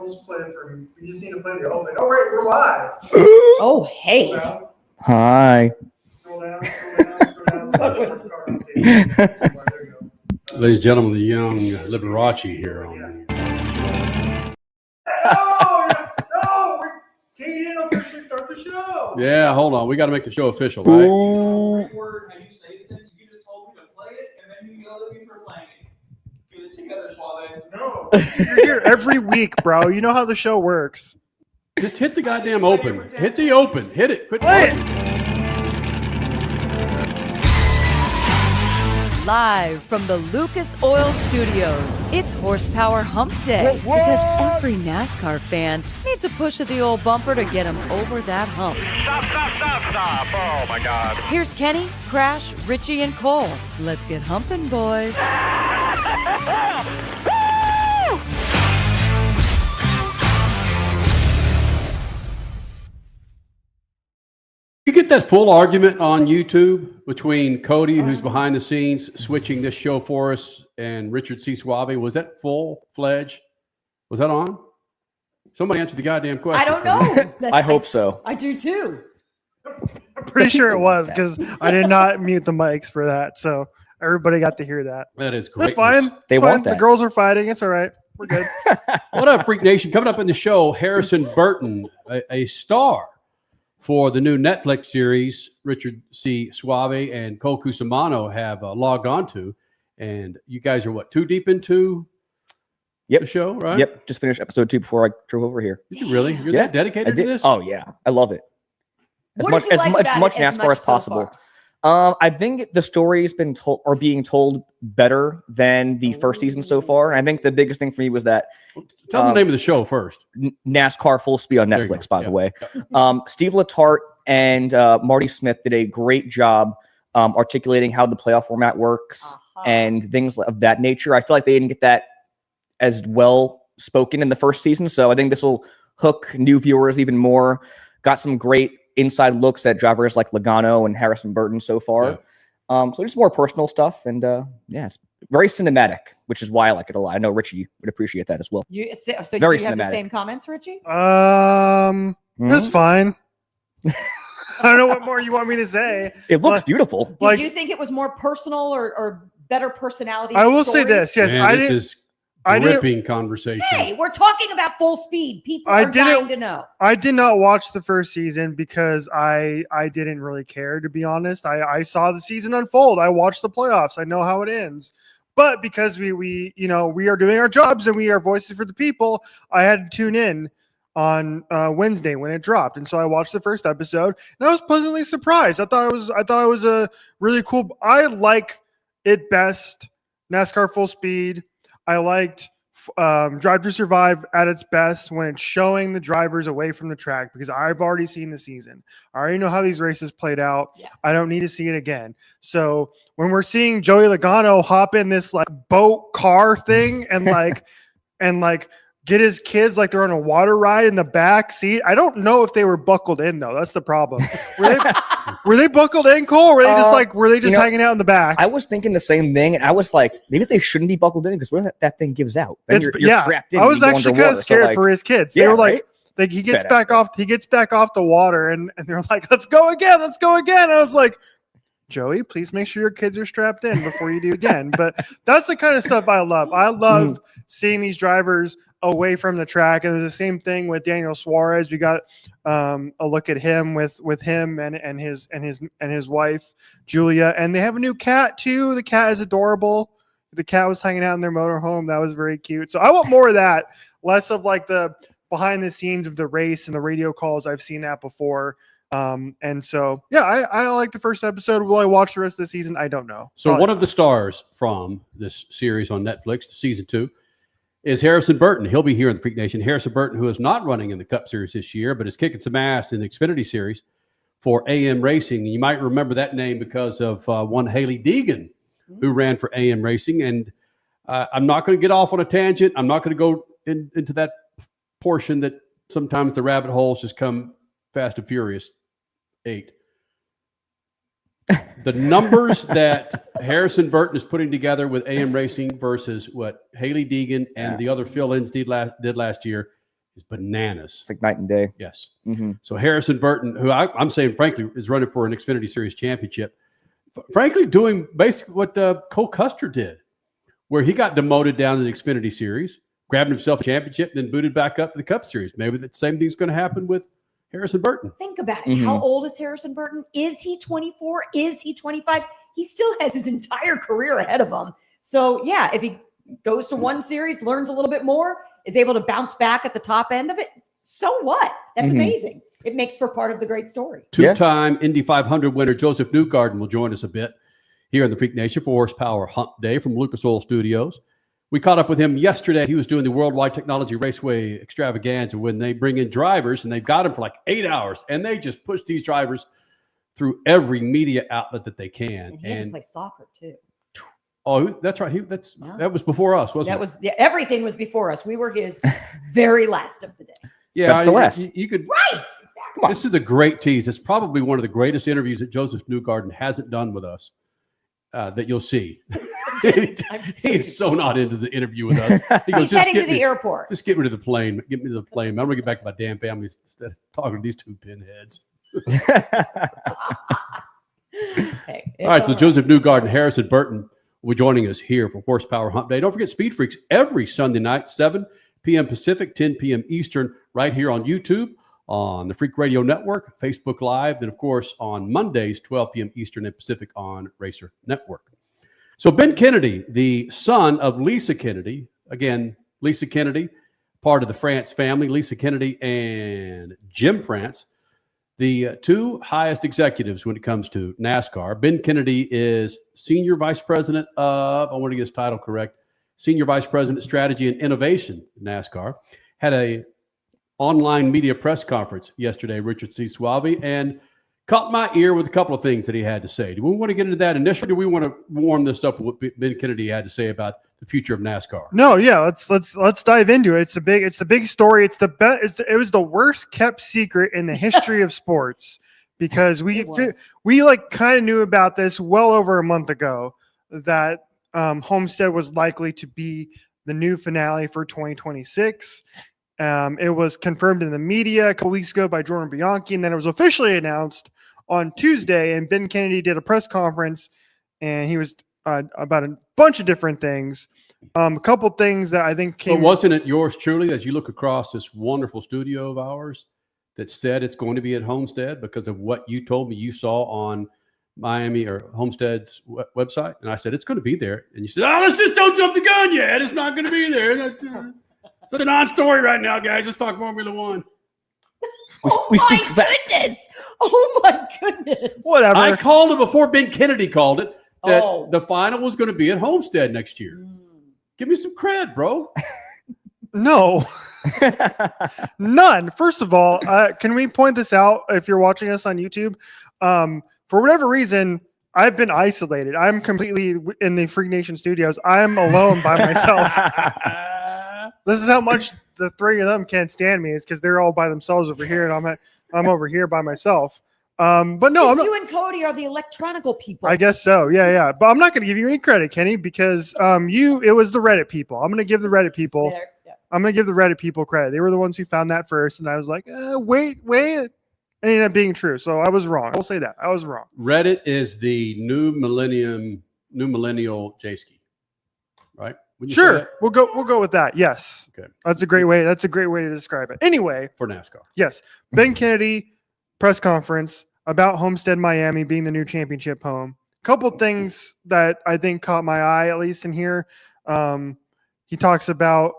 rules. Play it for me. We just need to play the open. Oh, wait, we're live. Oh, hey. Scroll down. Hi. Scroll down. There you go. Ladies and gentlemen, the young Liberace here on the. No, we're keyed in officially start the show. Yeah, hold on. We got to make the show official, right? Ooh. Word, how you say things. You just told me to play it, and then you yelled at me for playing it. Get it together, Suave. No, you're here every week, bro. You know how the show works. Just hit the goddamn open. Hit the open. Hit it. Quit Play it. talking. Live from the Lucas Oil Studios, it's Horsepower Hump Day. Because every NASCAR fan needs a push of the old bumper to get him over that hump. Stop. Oh, my God. Here's Kenny, Crash, Richie, and Cole. Let's get humping, boys. You get that full argument on YouTube between Cody, who's behind the scenes, switching this show for us, and Richard C. Suave. Was that full-fledged? Was that on? Somebody answer the goddamn question. I don't know. I hope so. I do too. I'm pretty sure it was because I did not mute the mics for that. So everybody got to hear that. That is great. That's fine. They It's want fine. that. The girls are fighting. It's all right. We're good. What up, Freak Nation? Coming up in the show, Harrison Burton, a star for the new Netflix series Richard C. Suave and Cole Cusimano have logged on to. And you guys are, what, too deep into the show, right? Yep. Just finished episode 2 before I drove over here. Did you really? You're Yeah, that dedicated to this? Oh, yeah. I love it. As What much did you like as about much it as NASCAR much as so possible. far? I think the story's been told or being told better than the first season so far. And I think the biggest thing for me was that Tell them the name of the show first. NASCAR Full Speed on There you Netflix, go. by Yeah. the way. Steve Letarte and Marty Smith did a great job articulating how the playoff format works and things of that nature. I feel like they didn't get that as well spoken in the first season. So I think this will hook new viewers even more. Got some great inside looks at drivers like Logano and Harrison Burton so far. Yeah. So just more personal stuff. And it's very cinematic, which is why I like it a lot. I know Richie would appreciate that as well. So Very do you have the cinematic. same comments, Richie? It's fine. I don't know what more you want me to say. It looks Like- beautiful. Did Like- you think it was more personal or better personality? I will say stories? this. Yes, Man, I this didn't. is I didn't. gripping conversation. Hey, we're talking about full speed. People I are dying didn't- to know. I did not watch the first season because I didn't really care, to be honest. I saw the season unfold. I watched the playoffs. I know how it ends. But because we are doing our jobs and we are voices for the people, I had to tune in on Wednesday when it dropped, and so I watched the first episode and I was pleasantly surprised. I thought it was a really cool. I like it best. NASCAR Full Speed. I liked Drive to Survive at its best when it's showing the drivers away from the track, because I've already seen the season. I already know how these races played out. Yeah. I don't need to see it again. So when we're seeing Joey Logano hop in this like boat car thing and like get his kids like they're on a water ride in the back seat, I don't know if they were buckled in though. That's the problem. Were they buckled in, Cole? Or were they just hanging out in the back? I was thinking the same thing, and I was like, maybe they shouldn't be buckled in because what if that thing gives out? Then you're trapped in. I was you go actually kind underwater. of scared So, for his kids. They yeah, were right? like he gets Badass back stuff. off. He gets back off the water, and they're like, "Let's go again. Let's go again." I was like, Joey, please make sure your kids are strapped in before you do again. But that's the kind of stuff I love. I love seeing these drivers away from the track. And it was the same thing with Daniel Suarez. We got a look at him with him and his wife Julia, and they have a new cat too. The cat is adorable. The cat was hanging out in their motorhome. That was very cute. So I want more of that, less of like the behind the scenes of the race and the radio calls. I've seen that before. And so, yeah, I like the first episode. Will I watch the rest of the season? I don't know. So one of the stars from this series on Netflix, season 2, is Harrison Burton. He'll be here in the Freak Nation. Harrison Burton, who is not running in the Cup Series this year, but is kicking some ass in the Xfinity Series for AM Racing. You might remember that name because of one Haley Deegan, who ran for AM Racing. And I'm not going to get off on a tangent. I'm not going to go into that portion that sometimes the rabbit holes just come fast and furious. 8. The numbers that Harrison Burton is putting together with AM Racing versus what Haley Deegan and the other fill-ins did last year is bananas. It's like night and day. Yes. Mm-hmm. So Harrison Burton, who I'm saying, frankly, is running for an Xfinity Series championship, frankly, doing basically what Cole Custer did, where he got demoted down to the Xfinity Series, grabbed himself a championship, then booted back up to the Cup Series. Maybe the same thing's going to happen with Harrison Burton. Think about it. How old is Harrison Burton? Is he 24? Is he 25? He still has his entire career ahead of him. So, yeah, if he goes to one series, learns a little bit more, is able to bounce back at the top end of it, so what? That's amazing. It makes for part of the great story. Two-time Indy 500 winner Joseph Newgarden will join us a bit here in the Freak Nation for Horsepower Hump Day from Lucas Oil Studios. We caught up with him yesterday. He was doing the Worldwide Technology Raceway Extravaganza when they bring in drivers, and they've got them for like 8 hours, and they just push these drivers through every media outlet that they can. And he had to play soccer, too. Oh, that's right. That was before us, wasn't it? Everything was before us. We were his very last of the day. Yeah, that's the last. You could. Right, exactly. This is a great tease. It's probably one of the greatest interviews that Joseph Newgarden hasn't done with us that you'll see. He's so not into the interview with us. He goes, He's heading to the airport. Just get me to the plane. Get me to the plane. I'm going to get back to my damn family instead of talking to these two pinheads. All right, so Joseph Newgarden, Harrison Burton will be joining us here for Horsepower Hump Day. Don't forget Speed Freaks every Sunday night, 7 p.m. Pacific, 10 p.m. Eastern, right here on YouTube, on the Freak Radio Network, Facebook Live, then, of course, on Mondays, 12 p.m. Eastern and Pacific on Racer Network. So Ben Kennedy, the son of Lisa Kennedy, again, Lisa Kennedy, part of the France family, Lisa Kennedy and Jim France, the two highest executives when it comes to NASCAR. Ben Kennedy is Senior Vice President of, I want to get his title correct, Senior Vice President, Strategy and Innovation in NASCAR. Had a online media press conference yesterday, Richard C. Suave, and caught my ear with a couple of things that he had to say. Do we want to get into that initially? Do we want to warm this up with what Ben Kennedy had to say about the future of NASCAR? No, yeah, let's dive into it. It's the big story. It's the best. It was the worst kept secret in the history of sports because we like kind of knew about this well over a month ago that Homestead was likely to be the new finale for 2026. It was confirmed in the media a couple weeks ago by Jordan Bianchi, and then it was officially announced on Tuesday. And Ben Kennedy did a press conference, and he was about a bunch of different things. A couple things that I think came. But wasn't it yours truly, as you look across this wonderful studio of ours, that said it's going to be at Homestead because of what you told me you saw on Miami or Homestead's website? And I said, it's going to be there. And you said, let's just don't jump the gun yet. It's not going to be there. It's a non-story right now, guys. Let's talk Formula One. We speak goodness. Oh, my goodness. Whatever. I called it before Ben Kennedy called it that the final was going to be at Homestead next year. Give me some cred, bro. No. None. First of all, can we point this out if you're watching us on YouTube? For whatever reason, I've been isolated. I'm completely in the Freak Nation studios. I'm alone by myself. This is how much the three of them can't stand me. It's because they're all by themselves over here, and I'm over here by myself. But no, you and Cody are the electronical people. I guess so. Yeah. But I'm not going to give you any credit, Kenny, because it was the Reddit people. I'm going to give the Reddit people. I'm going to give the Reddit people credit. They were the ones who found that first, and I was like, wait. It ended up being true, so I was wrong. I will say that I was wrong. Reddit is the new millennial J-ski, right? Sure, we'll go with that. Yes, okay, that's a great way. That's a great way to describe it. Anyway, for NASCAR, yes, Ben Kennedy press conference about Homestead, Miami being the new championship home. Couple things that I think caught my eye, at least in here. He talks about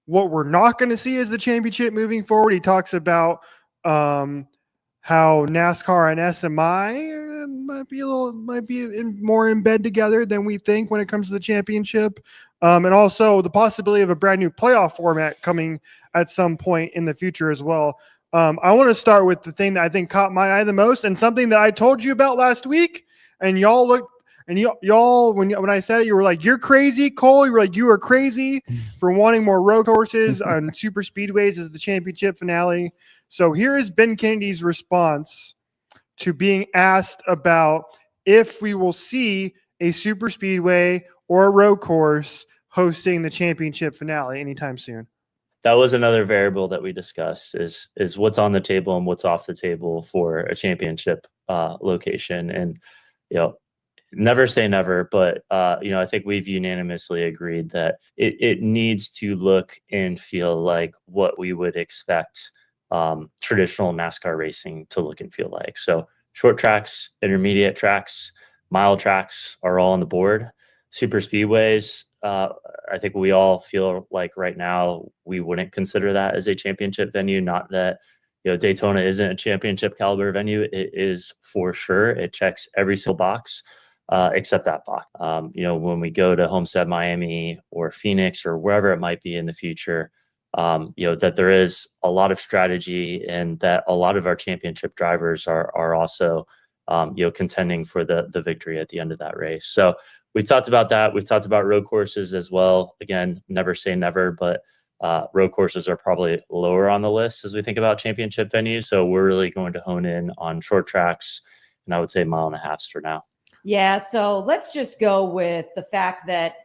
what we're not going to see as the championship moving forward. He talks about how NASCAR and SMI might be more in bed together than we think when it comes to the championship, and also the possibility of a brand new playoff format coming at some point in the future as well. I want to start with the thing that I think caught my eye the most, and something that I told you about last week, and y'all looked. And y'all, when I said it, you were like, "You're crazy, Cole." You were like, "You are crazy for wanting more road courses on super speedways as the championship finale." So here is Ben Kennedy's response to being asked about if we will see a super speedway or a road course hosting the championship finale anytime soon. that was another variable that we discussed is what's on the table and what's off the table for a championship location. And, never say never, but, I think we've unanimously agreed that it needs to look and feel like what we would expect traditional NASCAR racing to look and feel like. So short tracks, intermediate tracks, mile tracks are all on the board. Super speedways, I think we all feel like right now we wouldn't consider that as a championship venue. Not that Daytona isn't a championship caliber venue. It is for sure. It checks every single box except that box. When we go to Homestead, Miami, or Phoenix, or wherever it might be in the future, that there is a lot of strategy, and that a lot of our championship drivers are also contending for the victory at the end of that race. So we talked about that. We've talked about road courses as well. Again, never say never, but road courses are probably lower on the list as we think about championship venues. So we're really going to hone in on short tracks, and I would say 1.5 miles for now. Yeah, so let's just go with the fact that,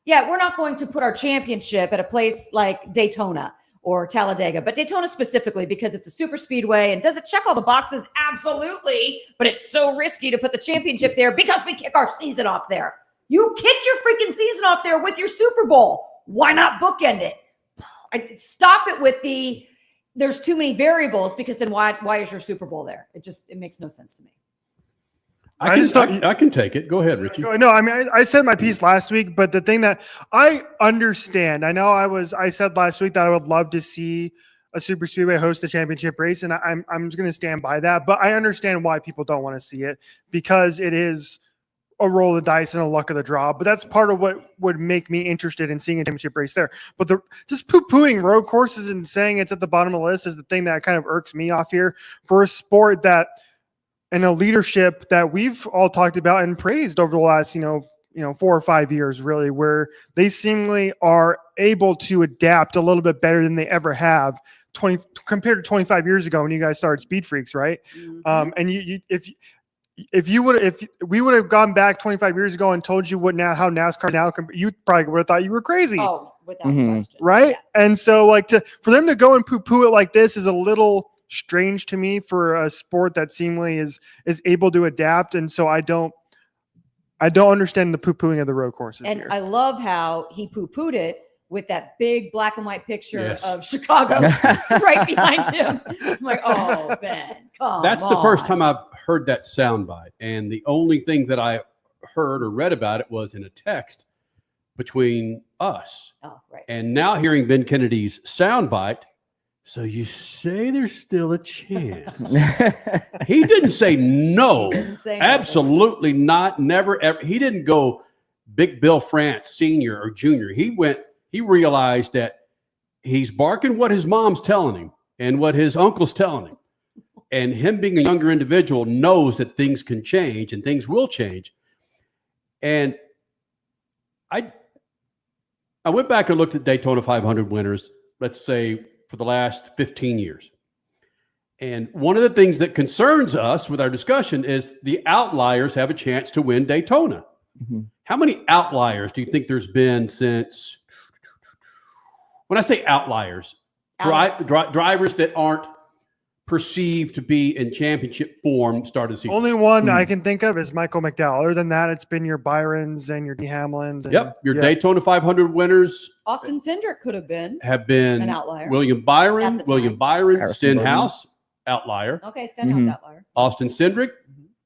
we're not going to put our championship at a place like Daytona or Talladega, but Daytona specifically because it's a super speedway. And does it check all the boxes? Absolutely. But it's so risky to put the championship there because we kick our season off there. You kicked your freaking season off there with your Super Bowl. Why not bookend it? Stop it with there's too many variables, because then why is your Super Bowl there? It makes no sense to me. I can take it. Go ahead, Richie. No, I mean, I said my piece last week, but the thing that I understand, I said last week that I would love to see a super speedway host a championship race, and I'm just going to stand by that. But I understand why people don't want to see it, because it is a roll of the dice and a luck of the draw. But that's part of what would make me interested in seeing a championship race there. But just poo-pooing road courses and saying it's at the bottom of the list is the thing that kind of irks me off here for a sport that, and a leadership that we've all talked about and praised over the last, 4 or 5 years, really, where they seemingly are able to adapt a little bit better than they ever have compared to 25 years ago when you guys started SpeedFreaks, right? Mm-hmm. And if we would have gone back 25 years ago and told you how NASCAR now, you probably would have thought you were crazy. Oh, without question. Right? Yeah. And so for them to go and poo-poo it like this is a little strange to me for a sport that seemingly is able to adapt. And so I don't understand the poo-pooing of the road courses And here. I love how he poo-pooed it with that big black and white picture Yes. of Chicago right behind him. I'm like, oh, Ben, come That's on. the first time I've heard that soundbite. And the only thing that I heard or read about it was in a text between us. Oh, right. And now hearing Ben Kennedy's soundbite, so you say there's still a chance. He didn't say no. He didn't say no. Absolutely not. Never, ever. He didn't go Big Bill France Sr. or Jr. He realized that he's barking what his mom's telling him and what his uncle's telling him. And him being a younger individual knows that things can change and things will change. And I went back and looked at Daytona 500 winners, let's say, for the last 15 years. And one of the things that concerns us with our discussion is the outliers have a chance to win Daytona. Mm-hmm. How many outliers do you think there's been since, when I say outliers, drivers that aren't perceived to be in championship form start of the season? Only one I can think of is Michael McDowell. Other than that, it's been your Byrons and your D. Hamlins. And, Your Daytona 500 winners Austin Cindric could have been have been an outlier. William At Byron, the time. Harrison Burton. Stenhouse, outlier. Okay, Stenhouse outlier. Austin Cindric,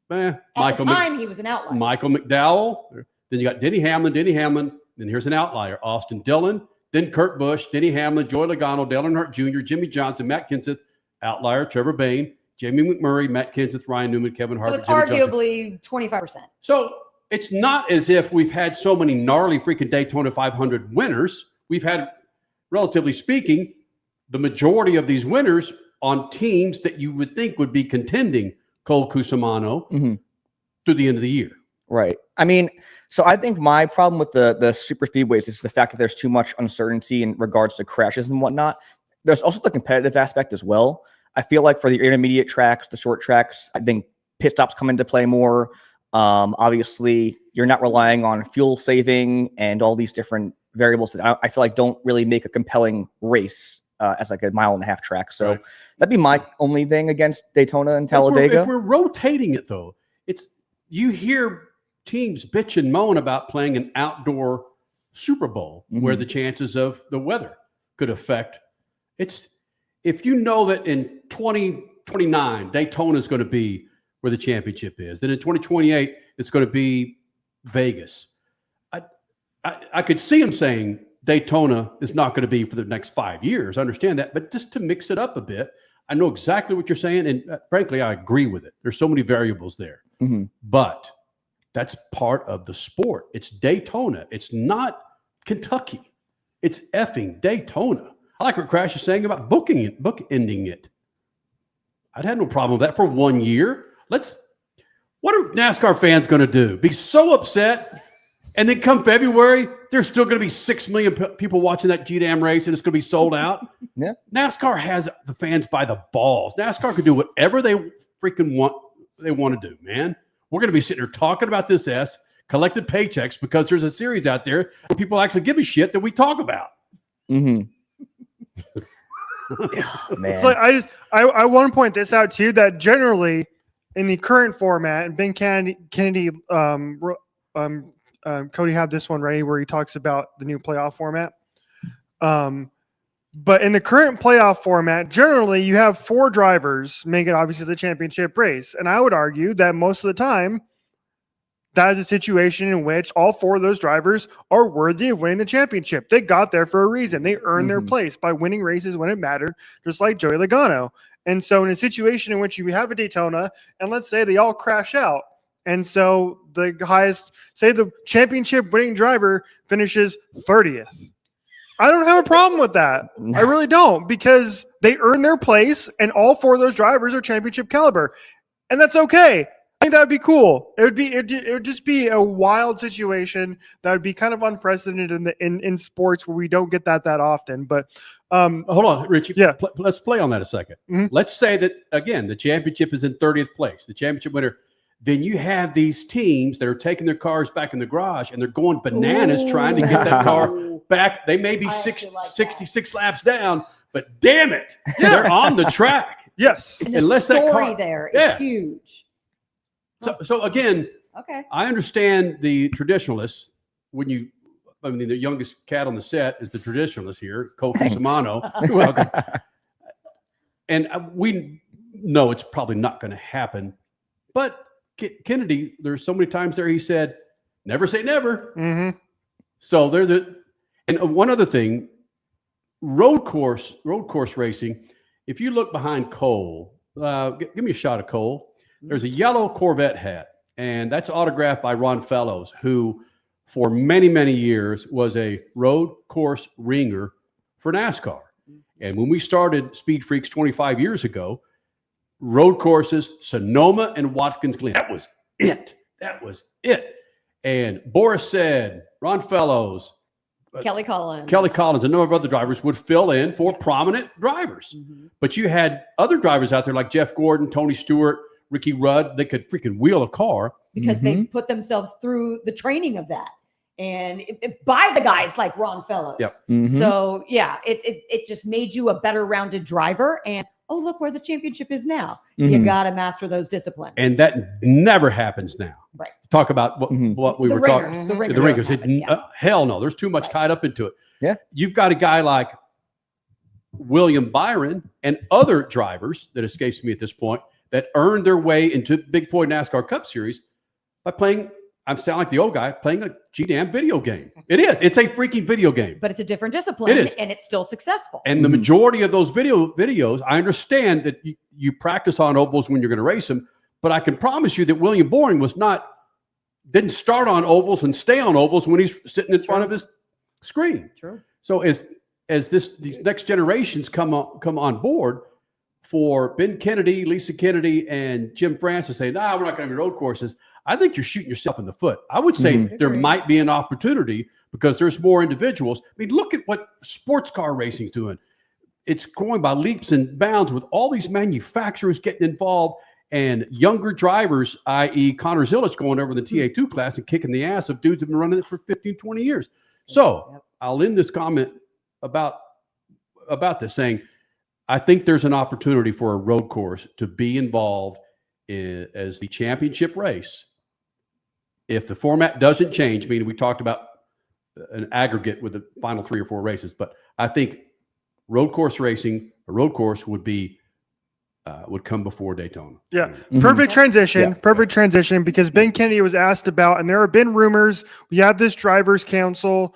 At Michael the time, he was an outlier. Michael McDowell. Then you got Denny Hamlin. Then here's an outlier: Austin Dillon. Then Kurt Busch, Denny Hamlin, Joey Logano, Dale Earnhardt Jr., Jimmy Johnson, Matt Kenseth. Outlier: Trevor Bayne, Jamie McMurray, Matt Kenseth, Ryan Newman, Kevin So Harvick. it's Jimmy Johnson. arguably 25%. So it's not as if we've had so many gnarly freaking Daytona 500 winners. We've had, relatively speaking, the majority of these winners on teams that you would think would be contending Cole Cusimano through the end of the year. Right. I mean, so I think my problem with the super speedways is the fact that there's too much uncertainty in regards to crashes and whatnot. There's also the competitive aspect as well. I feel like for the intermediate tracks, the short tracks, I think pit stops come into play more. Obviously, you're not relying on fuel saving and all these different variables that I feel like don't really make a compelling race as like a 1.5 mile track. So Right. that'd be my only thing against Daytona and If we're- Talladega. If we're rotating it though, you hear teams bitch and moan about playing an outdoor Super Bowl where the chances of the weather could affect. If you know that in 2029 Daytona is going to be where the championship is, then in 2028 it's going to be Vegas. I could see him saying Daytona is not going to be for the next 5 years. I understand that, but just to mix it up a bit, I know exactly what you're saying, and frankly, I agree with it. There's so many variables there, but that's part of the sport. It's Daytona. It's not Kentucky. It's effing Daytona. I like what Crash is saying about bookending it. I'd have no problem with that for 1 year. What are NASCAR fans going to do? Be so upset, and then come February, there's still going to be 6 million people watching that G-Dam race, and it's going to be sold out. Yeah. NASCAR has the fans by the balls. NASCAR can do whatever they freaking want. They want to do, man. We're going to be sitting here talking about this collected paychecks because there's a series out there where people actually give a shit that we talk about. Man. It's like I want to point this out too, that generally in the current format, and Ben Kennedy, Cody had this one ready where he talks about the new playoff format. But in the current playoff format, generally you have 4 drivers make it obviously the championship race. And I would argue that most of the time that is a situation in which all 4 of those drivers are worthy of winning the championship. They got there for a reason. They earned their place by winning races when it mattered, just like Joey Logano. And so in a situation in which you have a Daytona, and let's say they all crash out, and so the highest, say the championship winning driver finishes 30th. I don't have a problem with that. I really don't, because they earn their place and all 4 of those drivers are championship caliber. And that's okay. I think that would be cool. It would just be a wild situation that would be kind of unprecedented in sports where we don't get that often. But hold on, Richie. Yeah. Let's play on that a second. Let's say that, again, the championship is in 30th place, the championship winner. Then you have these teams that are taking their cars back in the garage and they're going bananas trying to get that car back. They may be 66 laps down, but damn it, they're on the track. Yes. And the Unless that story car- there is Yeah. huge. So again, Okay. I understand the traditionalists. The youngest cat on the set is the traditionalist here, Cole Cusimano. You're welcome. And we know it's probably not going to happen, but Kennedy, there's so many times there he said, never say never. So and one other thing, road course racing. If you look behind Cole, give me a shot of Cole. There's a yellow Corvette hat, and that's autographed by Ron Fellows, who for many, many years was a road course ringer for NASCAR. And when we started SpeedFreaks 25 years ago, road courses, Sonoma and Watkins Glen. That was it. And Boris said, Ron Fellows, Kelly Collins, a number of other drivers would fill in for prominent drivers. But you had other drivers out there like Jeff Gordon, Tony Stewart, Ricky Rudd. They could freaking wheel a car. because they put themselves through the training of that. And by the guys like Ron Fellows. Yep. So yeah, it just made you a better rounded driver. And oh, look where the championship is now. You got to master those disciplines. And that never happens now. Right. Talk about what we The were ringers, talking. the ringers The ringers. don't happen, yeah. Hell no. There's too much tied up into it. Yeah. You've got a guy like William Byron and other drivers that escapes me at this point that earned their way into Big Boy NASCAR Cup Series by playing. I sound like the old guy playing a G-damn video game. It is. It's a freaking video game. But it's a different discipline. It is. And it's still successful. And the majority of those videos, I understand that you practice on ovals when you're going to race them, but I can promise you that William Boring didn't start on ovals and stay on ovals when he's sitting in front of his screen. True. So as these next generations come on board, for Ben Kennedy, Lisa Kennedy, and Jim Francis say, we're not going to have any road courses, I think you're shooting yourself in the foot. I would say there might be an opportunity because there's more individuals. I mean, look at what sports car racing is doing. It's going by leaps and bounds with all these manufacturers getting involved and younger drivers, i.e. Connor Zillich going over the TA2 class and kicking the ass of dudes that have been running it for 15, 20 years. So I'll end this comment about about this, saying, I think there's an opportunity for a road course to be involved as the championship race. If the format doesn't change, meaning we talked about an aggregate with the final 3 or 4 races, but I think road course racing, a road course would come before Daytona. Yeah. Mhm. Perfect transition. Yeah. Perfect transition, because Ben Kennedy was asked about, and there have been rumors. We have this drivers council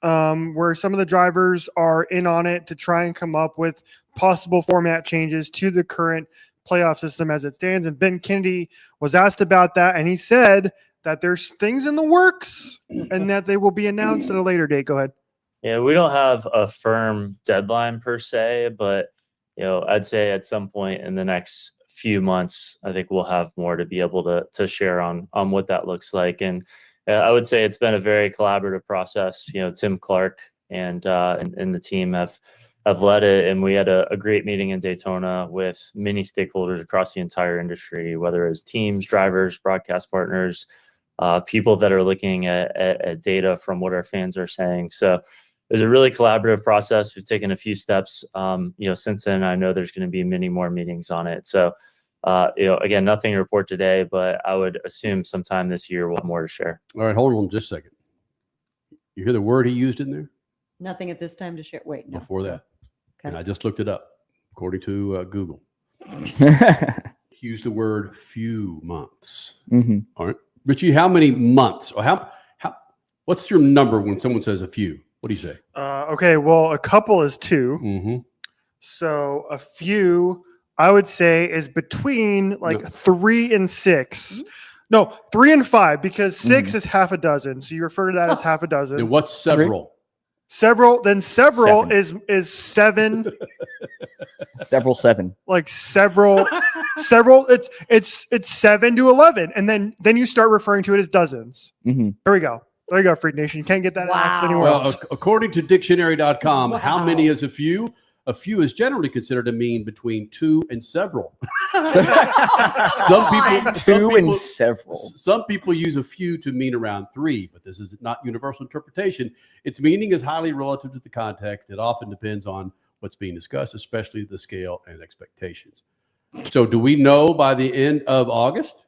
where some of the drivers are in on it to try and come up with possible format changes to the current playoff system as it stands. And Ben Kennedy was asked about that, and he said that there's things in the works and that they will be announced at a later date. Go ahead. Yeah, we don't have a firm deadline per se, but I'd say at some point in the next few months, I think we'll have more to be able to share on what that looks like. And I would say it's been a very collaborative process. Tim Clark and the team have led it, and we had a great meeting in Daytona with many stakeholders across the entire industry, whether it's teams, drivers, broadcast partners, people that are looking at data from what our fans are saying. So it's a really collaborative process. We've taken a few steps, since then. I know there's going to be many more meetings on it. So, again, nothing to report today, but I would assume sometime this year we'll have more to share. All right, hold on just a second. You hear the word he used in there Nothing at this time to share. Wait, no. before that? Okay. And I just looked it up, according to Google. He used the word few months. Mhm. All right. Richie, how many months? Or what's your number when someone says a few? What do you say? Okay, well, a couple is 2. Mm-hmm. So a few, I would say, is between like No. 3 and 6. No, 3 and 5, because 6 is half a dozen. So you refer to that as half a dozen. And what's several? Several 7. is 7. Several 7. Like several. It's 7 to 11, and then you start referring to it as dozens. Mm-hmm. There we go. There you go, Freak Nation. You can't get that asked Wow. anywhere Well, else. according to dictionary.com, how Wow. many is a few? A few is generally considered to mean between 2 and several. Two and several. Some people use a few to mean around 3, but this is not universal interpretation. Its meaning is highly relative to the context. It often depends on what's being discussed, especially the scale and expectations. So do we know by the end of August?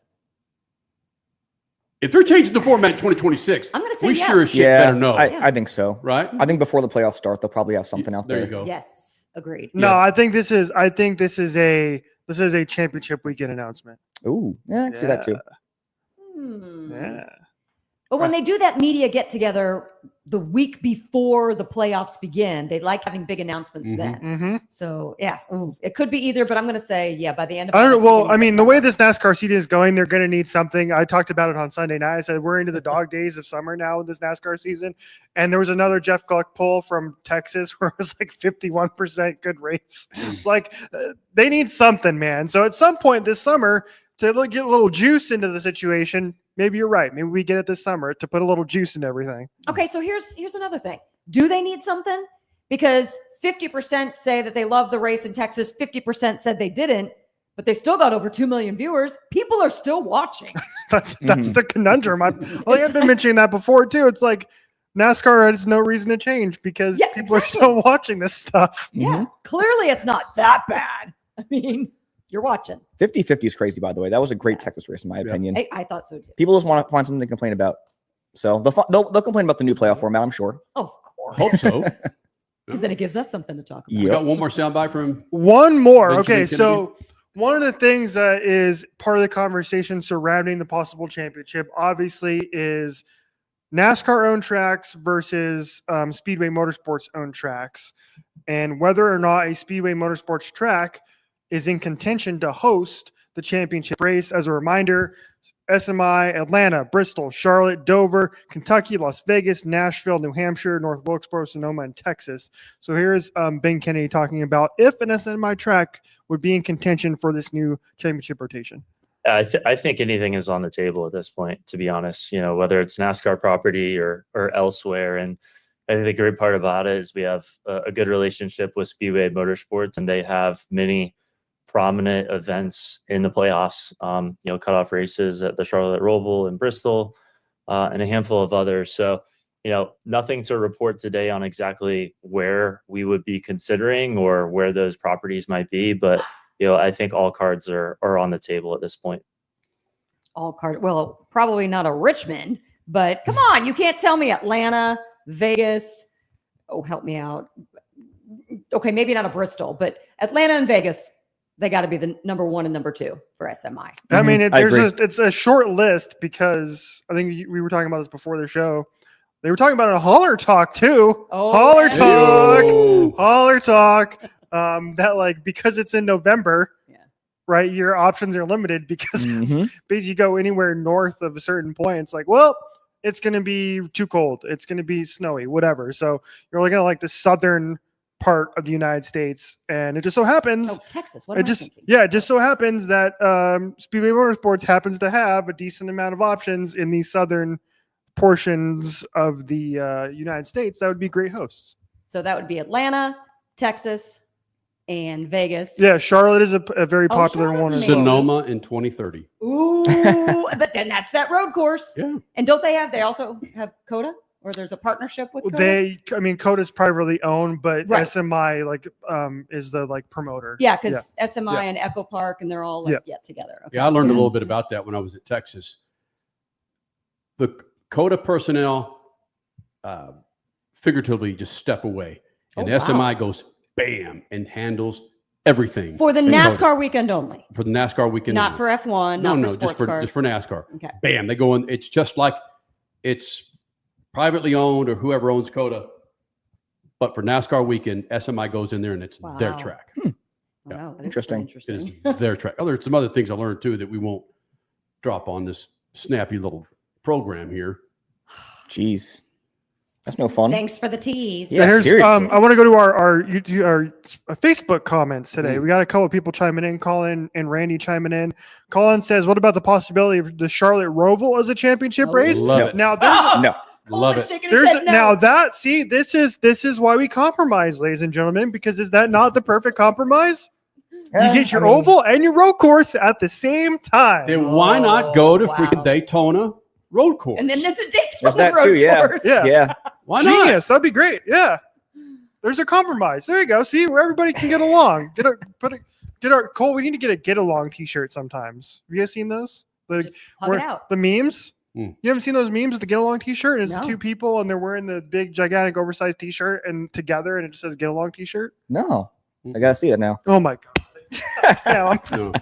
If they're changing the format in 2026, I'm going to say we yes. sure as shit Yeah, better know, I think so. right? I think before the playoffs start, they'll probably have something out there. There you go. Yes, agreed. No, Yeah. I think this is a championship weekend announcement. Ooh, yeah, I can see that too. Yeah. But when they do that media get together the week before the playoffs begin, they like having big announcements Mhm. then. Mm-hmm. So yeah, it could be either, but I'm going to say by the end of I don't know. August, Well, beginning I mean, the September. way this NASCAR season is going, they're going to need something. I talked about it on Sunday night. I said we're into the dog days of summer now with this NASCAR season, and there was another Jeff Gluck poll from Texas where it was like 51% good race. It's like they need something, man. So at some point this summer to get a little juice into the situation. Maybe you're right. Maybe we get it this summer to put a little juice into everything. Okay, so here's another thing. Do they need something? Because 50% say that they love the race in Texas, 50% said they didn't, but they still got over 2 million viewers. People are still watching. That's the conundrum. I've been mentioning that before too. It's like NASCAR has no reason to change because Yeah, people exactly. are still watching this stuff. Yeah, clearly it's not that bad. I mean, you're watching. 50-50 is crazy, by the way. That was a great Texas race, in my opinion. I thought so too. People just want to find something to complain about. So they'll complain about the new playoff format, I'm sure. Of course. Hope so. Because then it gives us something to talk about. We got one more soundbite from One more. Benjamin Okay, Kennedy. so one of the things that is part of the conversation surrounding the possible championship, obviously, is NASCAR owned tracks versus Speedway Motorsports owned tracks, and whether or not a Speedway Motorsports track is in contention to host the championship race. As a reminder, SMI, Atlanta, Bristol, Charlotte, Dover, Kentucky, Las Vegas, Nashville, New Hampshire, North Wilkesboro, Sonoma, and Texas. So here's Ben Kennedy talking about if an SMI track would be in contention for this new championship rotation. I think anything is on the table at this point, to be honest, whether it's NASCAR property or elsewhere. And I think the great part about it is we have a good relationship with Speedway Motorsports, and they have many prominent events in the playoffs, cutoff races at the Charlotte Roval and Bristol, and a handful of others. So, nothing to report today on exactly where we would be considering or where those properties might be. But, I think all cards are on the table at this point. All cards. Well, probably not a Richmond, but come on, you can't tell me Atlanta, Vegas. Oh, help me out. Okay, maybe not a Bristol, but Atlanta and Vegas, they got to be the number 1 and number 2 for SMI. I mean, agree. it's a short list because I think we were talking about this before the show. They were talking about a Holler Talk too. Oh, Holler yeah. Talk, Ew. Holler Talk. That because it's in November, Yeah. right? Your options are limited because Mhm. basically you go anywhere north of a certain point. It's like, well, it's going to be too cold. It's going to be snowy, whatever. So you're looking at the southern part of the United States, and it just so happens. Oh, Texas. What am I thinking? It just so happens that Speedway Motorsports happens to have a decent amount of options in the southern portions of the United States. That would be great hosts. So that would be Atlanta, Texas, and Vegas. Yeah, Charlotte is a very Oh, popular Charlotte one as maybe. well. Sonoma in 2030. Ooh, but then that's that road course. Yeah. And don't they also have Coda? Or there's a partnership with Coda? Coda's privately owned, but Right. SMI is the promoter. Yeah, because SMI Yeah. and Echo Park, and they're all together. Okay. Yeah, I learned a little bit about that when I was at Texas. The Coda personnel figuratively just step away, and Oh, wow. SMI goes bam and handles everything For the in Coda. NASCAR weekend only, For the NASCAR weekend, not only. for F1, no, not no, for sports cars. just for NASCAR. Okay. Bam, they go in. It's just like it's privately owned or whoever owns Coda, but for NASCAR weekend, SMI goes in there and it's their Wow. track. Oh, Yeah. wow, that is Interesting. It is interesting. their track. Oh, there's some other things I learned too that we won't drop on this snappy little program here. Jeez. That's no fun. Thanks for the tease. Yeah, And here's, seriously. I want to go to our YouTube, our Facebook comments today. Mm. We got a couple of people chiming in, Colin and Randy chiming in. Colin says, "What about the possibility of the Charlotte Roval as a championship Oh. race?" Love it. Now there's No. Love Cole's it. shaking his there's head no. now that see this is why we compromise, ladies and gentlemen, because is that not the perfect compromise? You get your oval and your road course at the same time. Then why not go to wow. freaking Daytona road course? And then it's a Daytona There's that road too, yeah. course. Yeah. Yeah. why not? Genius, that'd be great. Yeah, there's a compromise. There you go. See where everybody can get along. Get our Cole. We need to get a get along T-shirt sometimes. Have you guys seen those? Just hug it out. The memes. Mm. You haven't seen those memes with the get along T-shirt? And it's No. the two people and they're wearing the big, gigantic, oversized T-shirt and together, and it just says "get along" T-shirt. No. I gotta see it now. Oh my god! Yeah, No.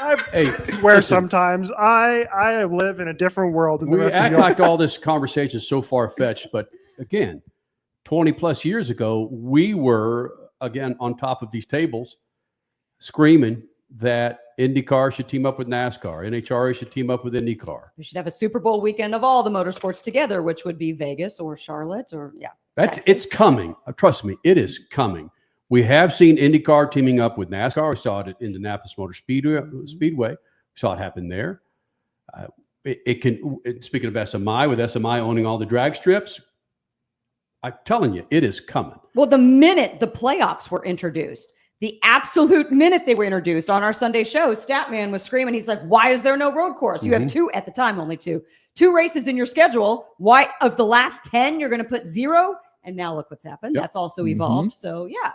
I Hey, swear listen, sometimes I live in a different world than the we rest of act you. like all this conversation is so far fetched, but again, 20 plus years ago, we were again on top of these tables screaming that IndyCar should team up with NASCAR, NHRA should team up with IndyCar. We should have a Super Bowl weekend of all the motorsports together, which would be Vegas or Charlotte or It's Texas. coming. Trust me, it is coming. We have seen IndyCar teaming up with NASCAR. We saw it at Indianapolis Motor Speedway. We saw it happen there. Speaking of SMI, with SMI owning all the drag strips, I'm telling you, it is coming. Well, the minute the playoffs were introduced, the absolute minute they were introduced on our Sunday show, Statman was screaming. He's like, why is there no road course? You have two, at the time, only two races in your schedule. Why, of the last 10, you're going to put 0? And now look what's happened. Yep. That's also evolved. So yeah,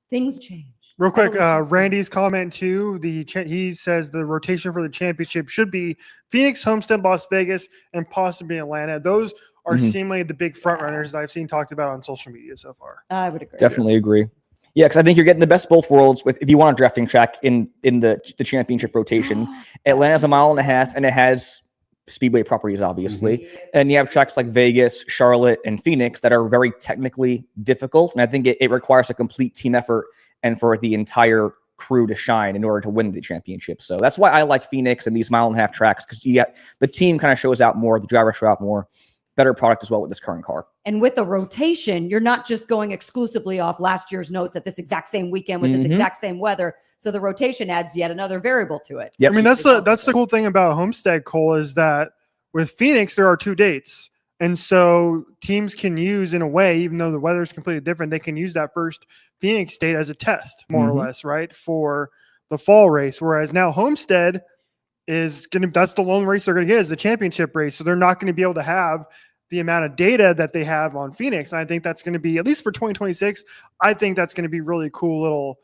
things change. Real quick, Evolution. Randy's comment too. He says the rotation for the championship should be Phoenix, Homestead, Las Vegas, and possibly Atlanta. Those are seemingly the big front runners that I've seen talked about on social media so far. I would agree. Definitely agree. Yeah, because I think you're getting the best of both worlds with if you want a drafting track in the championship rotation. Atlanta's a mile and a half, and it has speedway properties, obviously. And you have tracks like Vegas, Charlotte, and Phoenix that are very technically difficult. And I think it requires a complete team effort and for the entire crew to shine in order to win the championship. So that's why I like Phoenix and these mile and a half tracks, because you get the team kind of shows out more, the driver show out more. Better product as well with this current car. And with the rotation, you're not just going exclusively off last year's notes at this exact same weekend with this exact same weather. So the rotation adds yet another variable to it. Yep. I mean, that's the cool thing about Homestead, Cole, is that with Phoenix, there are 2 dates. And so teams can use, in a way, even though the weather is completely different, they can use that first Phoenix date as a test, more or less, right, for the fall race. Whereas now Homestead is that's the lone race they're going to get is the championship race. So they're not going to be able to have the amount of data that they have on Phoenix. And I think that's going to be, at least for 2026, I think that's going to be really cool little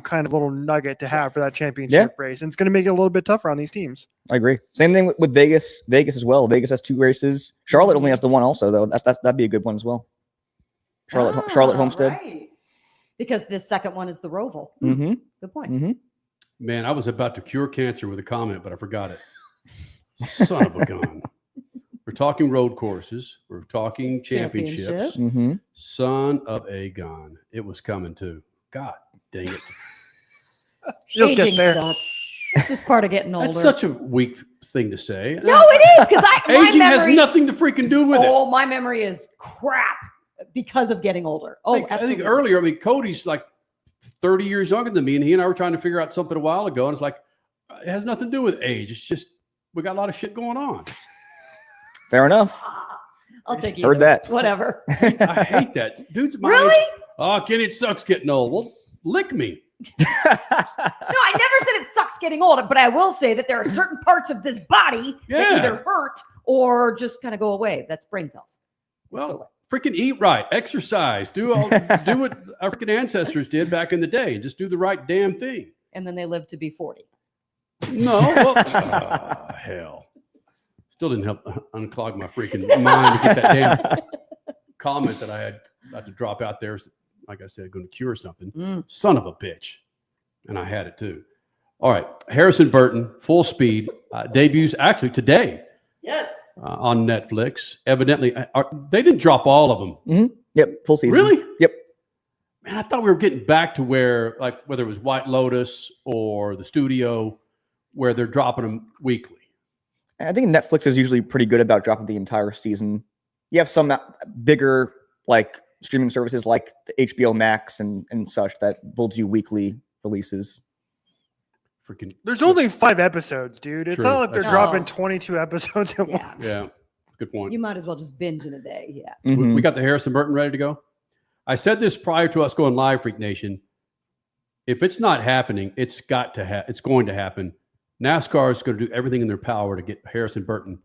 kind of little nugget to have for that championship race. And it's going to make it a little bit tougher on these teams. I agree. Same thing with Vegas. Vegas as well. Vegas has 2 races. Charlotte only has the one also, though. That'd be a good one as well. Charlotte Homestead. Right. Because this second one is the Roval. Mm-hmm. Good point. Mm-hmm. Man, I was about to cure cancer with a comment, but I forgot it. Son of a gun. We're talking road courses. We're talking championships. Mm-hmm. Son of a gun. It was coming too. God dang it. You'll get Aging there. sucks. It's just part of getting older. That's such a weak thing to say. No, it is, because my aging memory has nothing to freaking do with it. my memory is crap because of getting older. Oh, I think absolutely. earlier, Cody's like 30 years younger than me, and he and I were trying to figure out something a while ago, and it's like, it has nothing to do with age. It's just, we got a lot of shit going on. Fair enough. I'll take you. Heard that. Whatever. I hate that. Dude's my Really? age. Oh, Kenny, it sucks getting old. Well, lick me. No, I never said it sucks getting older, but I will say that there are certain parts of this body that either hurt or just kind of go away. That's brain cells. Well, freaking eat right, exercise, do what our freaking ancestors did back in the day, and just do the right damn thing. And then they live to be 40. No, well, hell. Still didn't help unclog my freaking mind to get that damn comment that I had about to drop out there. Like I said, going to cure something. Son of a bitch. And I had it too. All right. Harrison Burton, Full Speed, debuts actually today. Yes. On Netflix. Evidently, they didn't drop all of them. Mm-hmm. Yep. Full season. Really? Yep. Man, I thought we were getting back to where, like, whether it was White Lotus or the studio, where they're dropping them weekly. I think Netflix is usually pretty good about dropping the entire season. You have some bigger, like, streaming services like the HBO Max and such that builds you weekly releases. Freaking. There's only 5 episodes, dude. It's True. not like they're That's dropping true. 22 episodes at once. Yeah. Good point. You might as well just binge in a day. Yeah. Mhm. We got the Harrison Burton ready to go. I said this prior to us going live, Freak Nation. If it's not happening, it's got to it's going to happen. NASCAR is going to do everything in their power to get Harrison Burton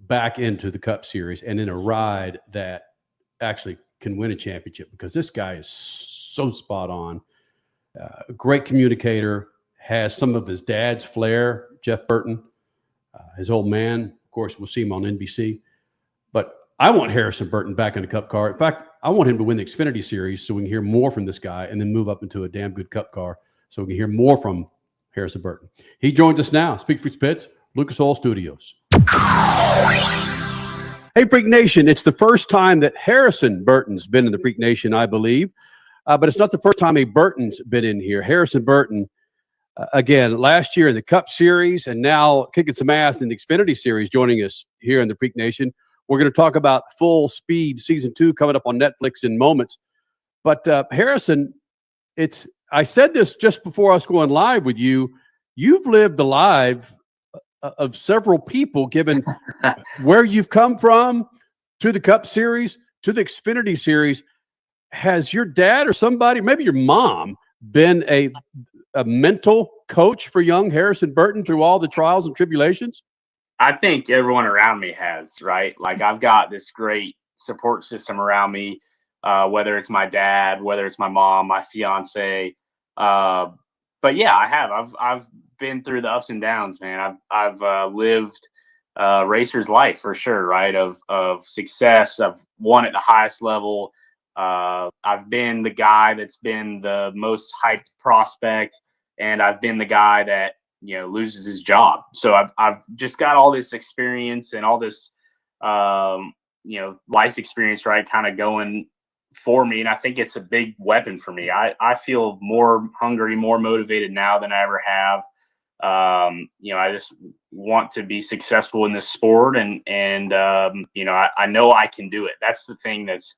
back into the Cup Series and in a ride that actually can win a championship, because this guy is so spot on. A great communicator, has some of his dad's flair, Jeff Burton, his old man. Of course, we'll see him on NBC. But I want Harrison Burton back in the Cup car. In fact, I want him to win the Xfinity Series so we can hear more from this guy and then move up into a damn good Cup car so we can hear more from Harrison Burton. He joins us now. SpeedFreaks Pits, Lucas Oil Studios. Hey, Freak Nation. It's the first time that Harrison Burton's been in the Freak Nation, I believe. But it's not the first time a Burton's been in here. Harrison Burton, again, last year in the Cup Series and now kicking some ass in the Xfinity Series, joining us here in the Freak Nation. We're going to talk about Full Speed Season 2 coming up on Netflix in moments. But Harrison, I said this just before us going live with you. You've lived the life of several people, given where you've come from to the Cup Series, to the Xfinity Series. Has your dad or somebody, maybe your mom, been a mental coach for young Harrison Burton through all the trials and tribulations? I think everyone around me has, right? Like, I've got this great support system around me, whether it's my dad, whether it's my mom, my fiance. But yeah, I have. I've been through the ups and downs, man. I've lived racer's life for sure, right? Of success. I've won at the highest level. I've been the guy that's been the most hyped prospect, and I've been the guy that, loses his job. So I've just got all this experience and all this, life experience, right, kind of going for me. And I think it's a big weapon for me. I feel more hungry, more motivated now than I ever have. I just want to be successful in this sport, and I know I can do it. That's the thing that's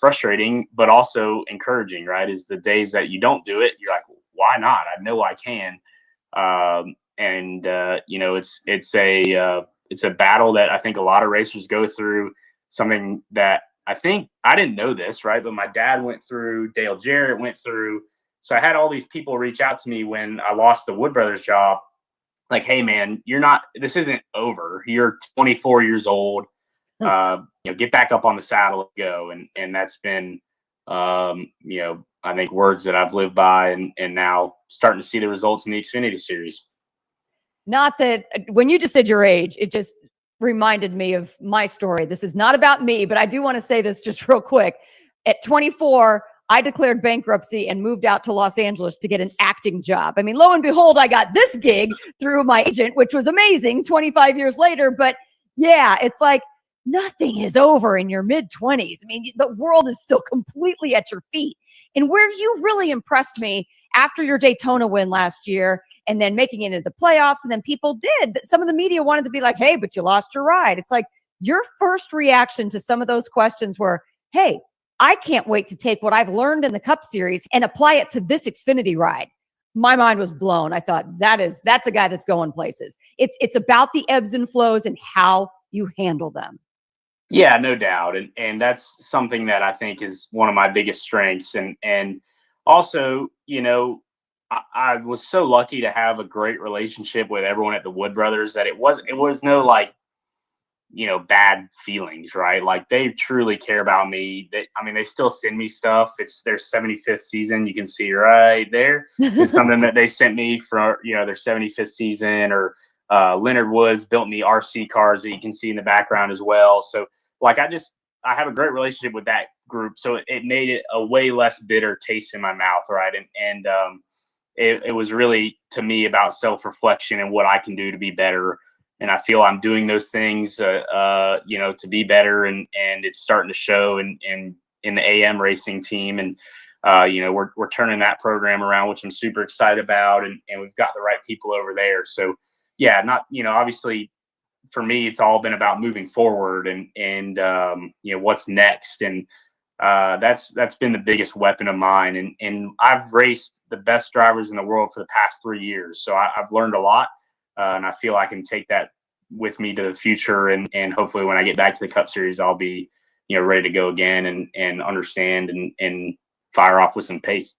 frustrating, but also encouraging, right? Is the days that you don't do it, you're like, why not? I know I can. It's a battle that I think a lot of racers go through. Something that I think, I didn't know this, right? But my dad went through, Dale Jarrett went through. So I had all these people reach out to me when I lost the Wood Brothers job. Like, hey man, this isn't over. You're 24 years old. get back up on the saddle and go. And that's been, I think words that I've lived by and now starting to see the results in the Xfinity series. Not that when you just said your age, it just reminded me of my story. This is not about me, but I do want to say this just real quick. At 24, I declared bankruptcy and moved out to Los Angeles to get an acting job. I mean, lo and behold, I got this gig through my agent, which was amazing 25 years later. But yeah, it's like nothing is over in your mid-20s. I mean, the world is still completely at your feet. And where you really impressed me after your Daytona win last year and then making it into the playoffs, and then people did, some of the media wanted to be like, hey, but you lost your ride. It's like your first reaction to some of those questions were, hey, I can't wait to take what I've learned in the Cup Series and apply it to this Xfinity ride. My mind was blown. I thought that's a guy that's going places. It's about the ebbs and flows and how you handle them. Yeah, no doubt. And that's something that I think is one of my biggest strengths. And also, I was so lucky to have a great relationship with everyone at the Wood Brothers that it was no like, bad feelings, right? Like they truly care about me. They still send me stuff. It's their 75th season. You can see right there. It's something that they sent me for, their 75th season, or Leonard Woods built me RC cars that you can see in the background as well. So like, I have a great relationship with that group. So it made it a way less bitter taste in my mouth. Right. And it was really, to me, about self-reflection and what I can do to be better. And I feel I'm doing those things, to be better, and it's starting to show in the AM racing team. And, we're turning that program around, which I'm super excited about. And we've got the right people over there. So yeah, obviously for me, it's all been about moving forward and what's next. And that's been the biggest weapon of mine. And I've raced the best drivers in the world for the past 3 years. So I've learned a lot. And I feel I can take that with me to the future. And hopefully when I get back to the Cup Series, I'll be, ready to go again and understand and fire off with some pace.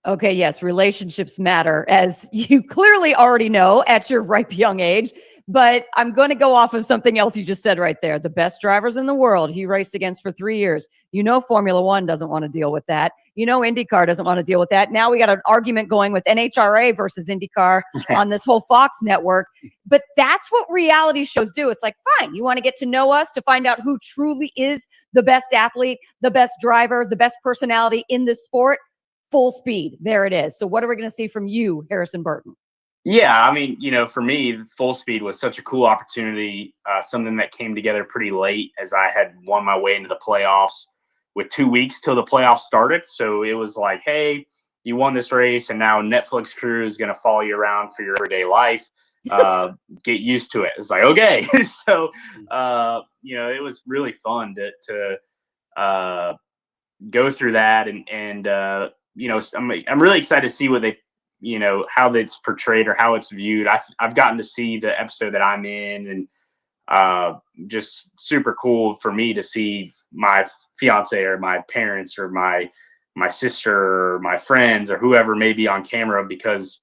Okay, yes, relationships matter, as you clearly already know at your ripe young age. But I'm going to go off of something else you just said right there. The best drivers in the world he raced against for 3 years. Formula One doesn't want to deal with that. IndyCar doesn't want to deal with that. Now we got an argument going with NHRA versus IndyCar on this whole Fox network. But that's what reality shows do. It's like, fine, you want to get to know us to find out who truly is the best athlete, the best driver, the best personality in this sport. Full speed. There it is. So what are we going to see from you, Harrison Burton? Yeah, for me, Full Speed was such a cool opportunity, something that came together pretty late as I had won my way into the playoffs with 2 weeks till the playoffs started. So it was like, hey, you won this race, and now Netflix crew is going to follow you around for your everyday life. Get used to it. It's like, okay. So, it was really fun to go through that. And I'm really excited to see what they, how that's portrayed or how it's viewed. I've gotten to see the episode that I'm in, and just super cool for me to see my fiance or my parents or my sister or my friends or whoever may be on camera, because,